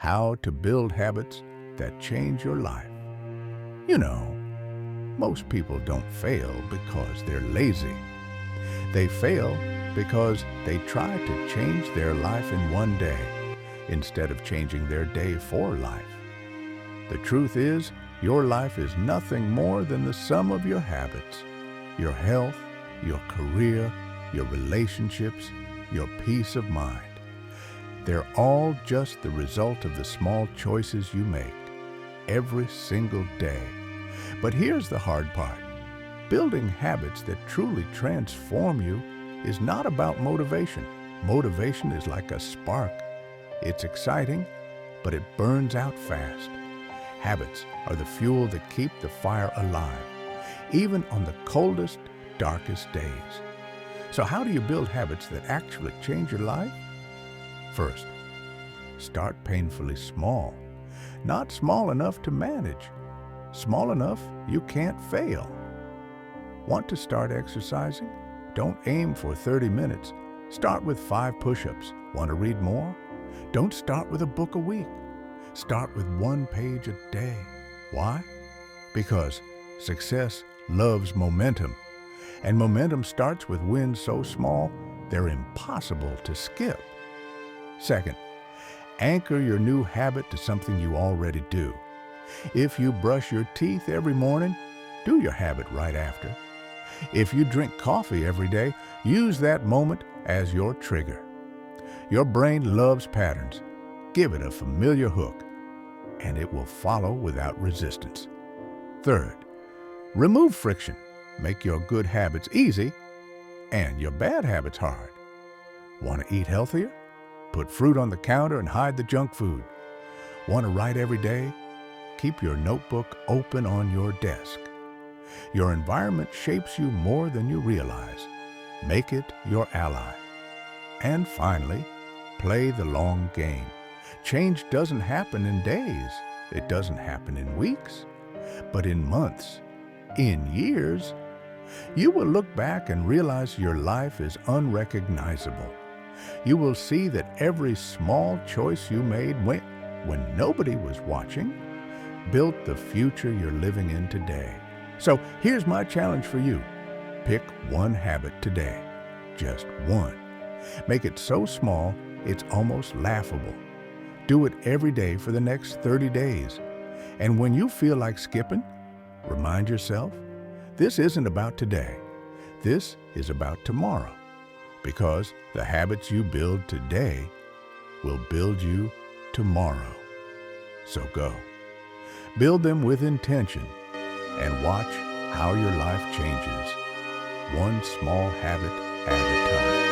how to build habits that change your life. You know, most people don't fail because they're lazy. They fail because they try to change their life in one day instead of changing their day for life. The truth is, your life is nothing more than the sum of your habits, your health, your career, your relationships, your peace of mind. They're all just the result of the small choices you make every single day. But here's the hard part. Building habits that truly transform you is not about motivation. Motivation is like a spark. It's exciting, but it burns out fast. Habits are the fuel that keep the fire alive, even on the coldest, darkest days. So how do you build habits that actually change your life? First, start painfully small. Not small enough to manage. Small enough you can't fail. Want to start exercising? Don't aim for 30 minutes. Start with 5 push-ups. Want to read more? Don't start with a book a week. Start with 1 page a day. Why? Because success loves momentum. And momentum starts with wins so small, they're impossible to skip. Second, anchor your new habit to something you already do. If you brush your teeth every morning, do your habit right after. If you drink coffee every day, use that moment as your trigger. Your brain loves patterns. Give it a familiar hook, and it will follow without resistance. Third, remove friction. Make your good habits easy and your bad habits hard. Want to eat healthier? Put fruit on the counter and hide the junk food. Want to write every day? Keep your notebook open on your desk. Your environment shapes you more than you realize. Make it your ally. And finally, play the long game. Change doesn't happen in days. It doesn't happen in weeks, but in months, in years. You will look back and realize your life is unrecognizable. You will see that every small choice you made when nobody was watching built the future you're living in today. So here's my challenge for you. Pick one habit today. Just one. Make it so small, it's almost laughable. Do it every day for the next 30 days. And when you feel like skipping, remind yourself, this isn't about today. This is about tomorrow. Because the habits you build today will build you tomorrow. So go. Build them with intention and watch how your life changes, one small habit at a time.